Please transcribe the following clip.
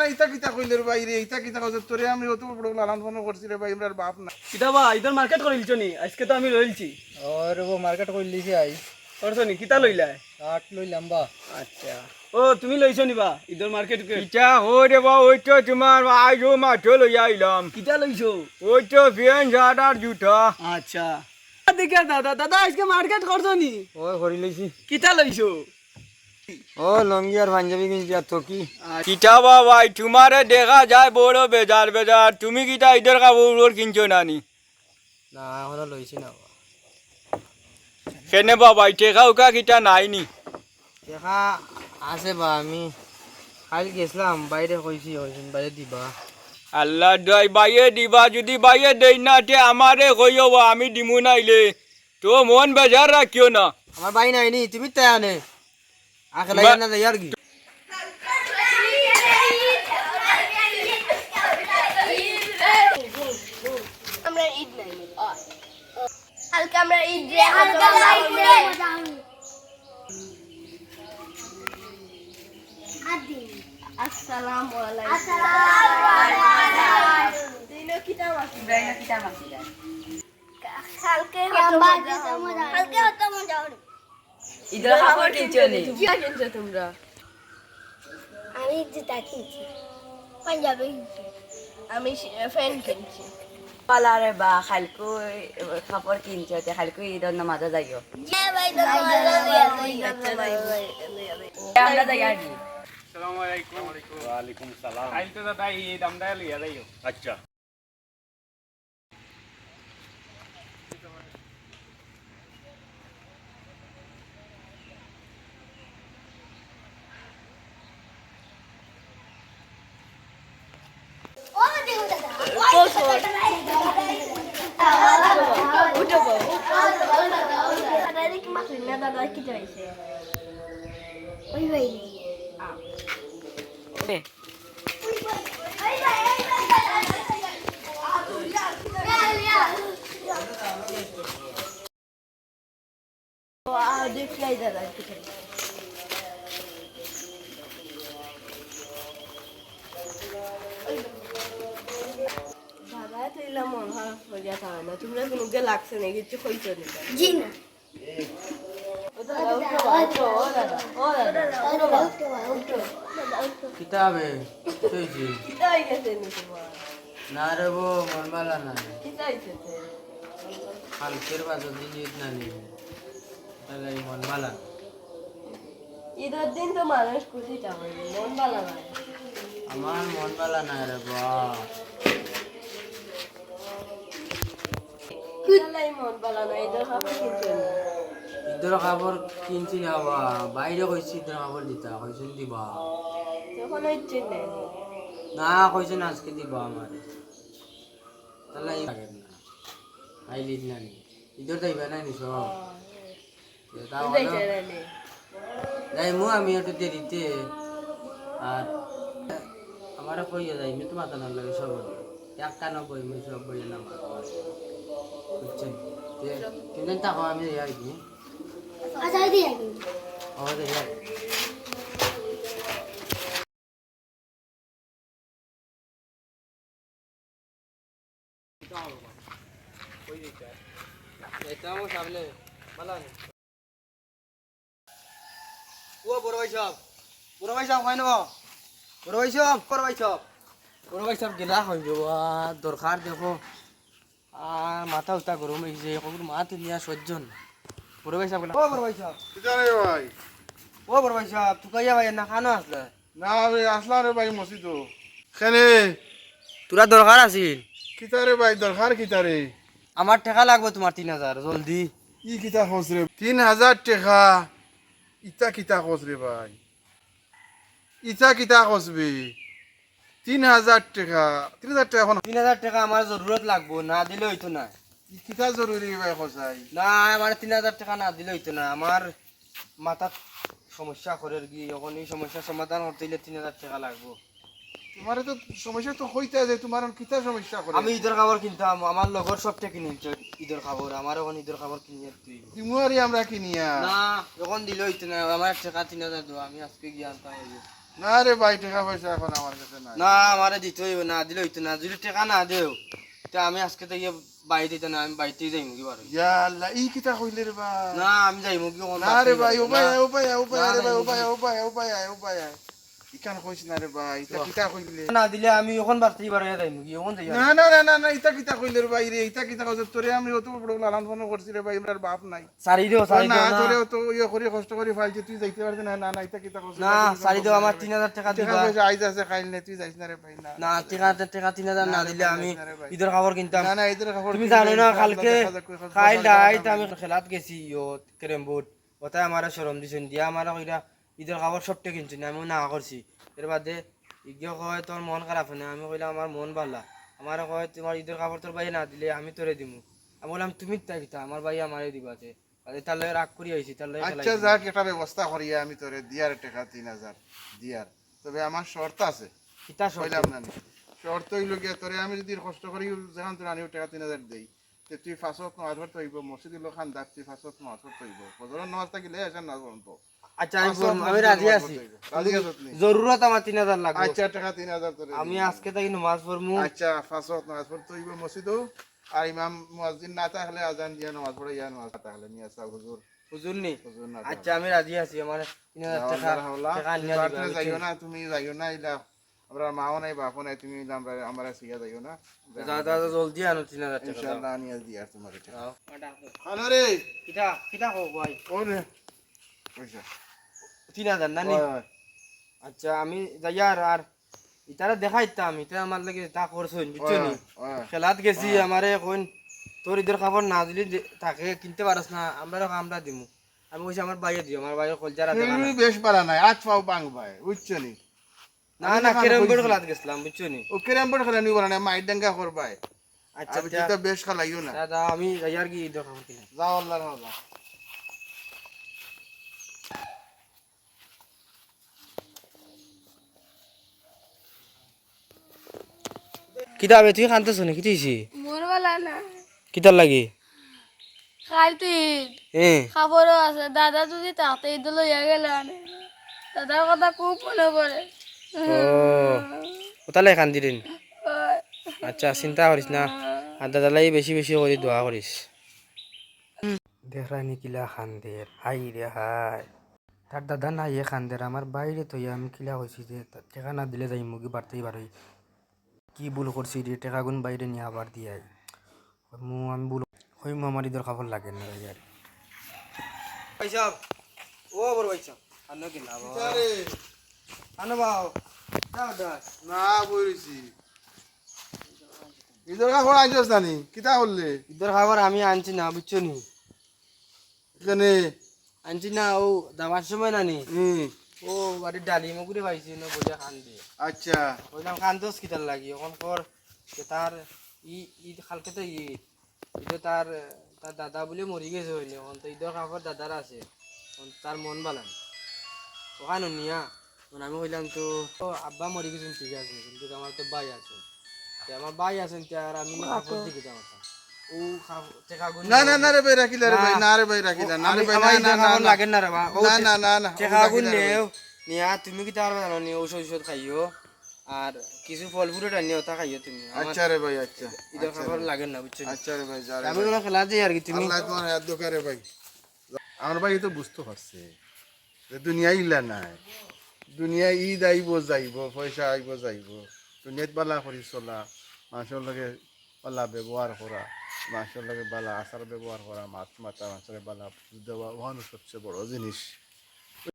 না ইতা কিতা কইলে রে ভাই রে ইতা কিতা কইছে তোরে আমি অত বড় লালন পালন করছি রে ভাই আমরার বাপ না কিতা বা ইদর মার্কেট করিলছো নি আজকে তো আমি লইলছি ওরে ও মার্কেট কইলিছি আই করছো নি কিতা লইলা কাট লইলাম বা আচ্ছা ও তুমি লইছো নি বা ইদর মার্কেট কে ইটা ওরে বা ওই তো তোমার আইজো মাঠে লই আইলাম কিতা লইছো ওই তো ফ্যান শার্ট আর জুতা আচ্ছা দেখে দাদা দাদা আজকে মার্কেট করছো নি ওই করি লইছি কিতা লইছো ও লঙ্গি আর পাঞ্জাবি কিনছি আর তো কি কিটা ভাই তোমারে দেখা যায় বড় বেজার বেজার তুমি কিটা ইদের কাপড় কিনছো নানি না এখনো লইছি না কেনে বাবা টেকা উকা কিটা নাই নি দেখা আছে বা আমি কাল গেছিলাম বাইরে কইছি হইছেন বাইরে দিবা আল্লাহ দই বাইয়ে দিবা যদি বাইয়ে দেই না তে আমারে কইও বা আমি দিমু নাইলে তো মন বেজার রাখিও না আমার বাই নাই নি তুমি তাই আনে আকে লাগে না যাই আর কি আমরা ঈদ নাই হালকা আমরা ঈদ রে হালকা ঈদ রে আসসালামু আলাইকুম আসসালামু আলাইকুম দিনো কিতাব আছে ব্রাইনা কিতাব আছে হালকা হতো মজা হবে ইদর খাবার কিনছো নি কি কিনছো তোমরা আমি জুতা কিনছি পাঞ্জাবি কিনছি আমি ফ্যান কিনছি পালারে বা খালকু খাবার কিনছো তে খালকু ইদর নামাজে যাইও আমরা যাই আর কি আসসালামু আলাইকুম ওয়া আলাইকুম সালাম আইতে দাদা এই দামটা লইয়া যাইও আচ্ছা দাদা তুইলা মন খারাপ হয়ে যাতা না তোমরা কোনো গে লাগছে না কিছু কইছো নি জি না কিতাবে কইছি কিতাই গেছে নি তোমার না রে বো মন বালা না কিতাই গেছে কালকের বাজার দিন ঈদ না নি তাহলে মন বালা ঈদের দিন তো মানুষ খুশি যাবে মন ভালো লাগে আমার মন বালা না রে বা কিলাই মন ভালো না ঈদের খাবার কিনছো না ঈদের কাপড় কিনছি না বা বাইরে কইছি ঈদের কাপড় দিতা কইছেন দিবা যখন ইচ্ছে নেই না কইছেন আজকে দিবা আমার তাহলে এই লাগে না আইলি না নি ঈদের যাইবা না নি সব তাও যাই মু আমি একটু দেরিতে আর আমার কইয়া যাই আমি তো মাথা না লাগে সব একটা না বই মুই সব বই না বুঝছেন কিন্তু তাকো আমি আর কি আচ্ছা দিয়ে আমাদের এটাও সামনে ভালো না ও বড় ভাই সাহেব হয় না বড় ভাই সাহেব গেলা হইব দরকার দেখো আর মাথা উঠা গরম হয়েছে কবুর মা তুলিয়া সজ্জন বড় ভাই সাহেব ও বড় ভাই সাহেব কিতা রে ভাই ও বড় ভাই সাহেব তুকাইয়া ভাই না খানো আসলে না রে আসলা রে ভাই মসজিদ খেলে তোরা দরকার আছিল কিতা রে ভাই দরকার কিতা রে আমার টাকা লাগবে তোমার 3000 জলদি ই কিতা খোঁজ রে 3000 টাকা ইতা কিতা খোঁজ রে ভাই ইতা কিতা খোঁজবি 3000 টাকা 3000 টাকা এখন 3000 টাকা আমার জরুরত লাগবো না দিলে হইতো না ই কিতা জরুরি ভাই খোঁজাই না আমার 3000 টাকা না দিলে হইতো না আমার মাথা সমস্যা করে কি এখন এই সমস্যার সমাধান করতে হইলে 3000 টাকা লাগবো তোমার তো সমস্যা তো হইতে আছে তোমার কিতা সমস্যা করে আমি ঈদের খাবার কিনতাম আমার লগর সবটা কিনে ঈদের খাবার আমার এখন ঈদের খাবার কিনিয়ে তুই দিমুয়ারি আমরা কিনিয়া না যখন দিলে হইতো না আমার টাকা 3000 দাও আমি আজকে গিয়ে আনতাম না রে ভাই টাকা পয়সা এখন আমার কাছে নাই। না আমারে দিতে হইব, না দিলে হইতো না, যদি টাকা না দেও তা আমি আজকে তো ইয়ে বাড়ি দিতে না, আমি বাড়িতেই যাইমু কি পারো। ইয়া আল্লাহ ই কিতা কইলে রে ভাই। না আমি যাইমু কি না রে ভাই উপায় রে ভাই উপায় ইকান কইছ না রে ভাই ইতা কিতা কইলে। না দিলে আমি এখন বাড়তেই পারো যাইমু কি এখন যাই। না ইতা কিতা কইলে রে ভাই রে ইতা কিতা কইছ তোরে আমি অত বড় লালন পালন করছি রে ভাই আমার বাপ নাই। সারি দিও সারি না দিও তোরে না। তো ইয়ে করে কষ্ট করে ফাইছে তুই যাইতে পারছিস না ইতা কিতা কইছ। না সারি দিও, আমার 3000 টাকা টাকা দিবা। পয়সা আইজ আছে খাইল না তুই যাইছ না রে ভাই না। না টাকা 3000 না দিলে আমি ঈদের খাবার কিনতাম। না এদের খবর তুমি জানো না কালকে খাইল রাইত আমি খেলাত গেছি ইয়ত ক্যারাম বোর্ড, ওটাই আমার শরম দিছেন দিয়া আমার কইরা ঈদের খাবার সবটা কিনছি না, আমি না করছি। এর বাদে ইগিয়ে কয় তোর মন খারাপ না, আমি কইলাম আমার মন ভালা। আমার কয় তোমার ঈদের খাবার তোর ভাই না দিলে আমি তোরে দিমু। আমি বললাম তুমি তাই দিতা, আমার ভাই আমারে দিবাতে। তার লগে রাগ করি আইছি, তার লগে আচ্ছা যাক একটা ব্যবস্থা করিয়া আমি তোরে দিয়ার টাকা 3000 দিয়ার, তবে আমার শর্ত আছে। কিতা কইলাম না শর্ত হইল গিয়া তোরে আমি যদি কষ্ট করি যখন তোর আনিও টাকা 3000 দেই তে তুই 5 ওয়াক্ত নামাজ পড়তে হইব, মসজিদ হইল খান্দার তুই 5 ওয়াক্ত নামাজ পড়তে হইব, ফজরের নামাজ থাকিলে এসে নামাজ পড়তো। আচ্ছা আমি রাজি আছি, রাজি আছিস নি? জরুরত আমার 3000 লাগবে। আচ্ছা টাকা 3000 তোরে আমি আজকে তাই নামাজ পড়মু। আচ্ছা 5 ওয়াক্ত নামাজ পড়তে হইব মসজিদও, আর ইমাম মুয়াজ্জিন না থাকলে আজান দিয়া নামাজ পড়ে ইয়া নামাজ থাকলে নিয়া সাহ হুজুর হুজুর নি। হুজুর না আচ্ছা আমি রাজি আছি, আমার 3000 টাকা নিয়ে দিবা। যাইও না তুমি যাইও না ইলা আমরা মাও নাই বাপও নাই, তুমি ইলা আমরা সিয়া যাইও না দাদা জলদি আনো 3000 টাকা। ইনশাআল্লাহ নিয়ে দিয়া তোমার এটা দাও। হ্যালো রে কিটা কিটা কও ভাই? ওরে পয়সা 3000 না নি? ওই আচ্ছা আমি যাইয়ার আর ইতারা দেখাইতাম, এটা আমার লাগে তা করছই বুঝছো নি? ওই খেলাত গেছি আমারে কোন তোর ঈদের খাবার না দিলি তাকে কিনতে পারস না, আমরা দিমু। আমি কইছি আমার বাইরে দিও, আমার বাইরে কলজারা দেখা না। তুমি বেশ পারা নাই আজ পাও বাং ভাই বুঝছো নি। না ক্যারাম বোর্ড খেলাত গেছিলাম বুঝছো নি? ও কেরাম বড় খেলা নি বলা না মাইট ডাঙ্গা করবাই। আচ্ছা আমি যেটা বেশ খেলাইও না। দাদা আমি যাইয়ার কি ঈদের খাবার কিনা। যাও আল্লাহর হাওলা। কিতা বে তুই কানতেছ নি? কি হইছে? মোর বালা না কিতার লাগি? কাল তুই খবরও আছে, দাদা যদি তাতে ঈদ লইয়া গেল দাদার কথা খুব মনে পড়ে। ও ওতালে কান্দি দিন। আচ্ছা চিন্তা করিস না, আর দাদালাই বেশি বেশি করে দোয়া করিস। দেখরানি কিলা খান্দের, হাই রে হাই। তার দাদা নাই এ খান্দের, আমার বাইরে তো আমি কিলা কইছি যে টাকা না দিলে যাই মুগি বাড়তেই পারি। কি ভুল করছি রে, টাকা গুণ বাইরে নিয়ে আবার দিয়াই আমি ভুল হই আমার ঈদের খবর লাগে না ইয়ার। ভাই সাহেব ও বড় ভাই সাহেব আনো কি না বাবা আরে আনো বাও দাদা না বইছি ইদর কা কোন আইছস নানি কিতা করলে ঈদের খাবার আমি আনছি না বুঝছো নি? এখানে আনছি না, ও দামার সময় নানি হুম ও বাড়ির ডালি মগুড়ি পাইছি না বলে খান দিয়ে আচ্ছা বললাম খান দোষ কিতার লাগি এখন কর যে তার ঈদ কালকে তো ঈদ তার তার দাদা বলে মরি গেছে হইলে এখন তো ঈদের খাবার দাদার আছে, তার মন ভালো না ওখানে নিয়া আমি কইলাম তো আব্বা মরি গেছেন ঠিক আছে, কিন্তু আমার তো ভাই আছে, আমার ভাই আছেন আর আমি কাপড় দিকে যাওয়া ও টাকা গুণ না না না রে ভাই রাখিলা রে ভাই না রে ভাই রাখিলা না রে ভাই না না না লাগে না রে বা না না না না টাকা গুণ নেও নিয়া তুমি কি তার জানো নি ঔষধ ঔষধ খাইও আর কিছু ফল ফুল নিয়ে ওটা খাইও তুমি। আচ্ছা রে ভাই আচ্ছা ঈদের খাবার লাগে না বুঝছো? আচ্ছা রে ভাই যা রে আমি কোনো খেলা যাই আর কি তুমি আল্লাহ তোমার হাত দোকা রে ভাই আমার ভাই তো বুঝতে পারছে যে দুনিয়া ইলা নাই, দুনিয়া ঈদ আইব যাইব পয়সা আইব যাইব, দুনিয়াত বালা করি চলা, মানুষের লগে বালা ব্যবহার করা, মানুষের লগে বালা আচার ব্যবহার করা, মাছ মাতা মানুষের বালা দেওয়া ওখানে সবচেয়ে বড় জিনিস।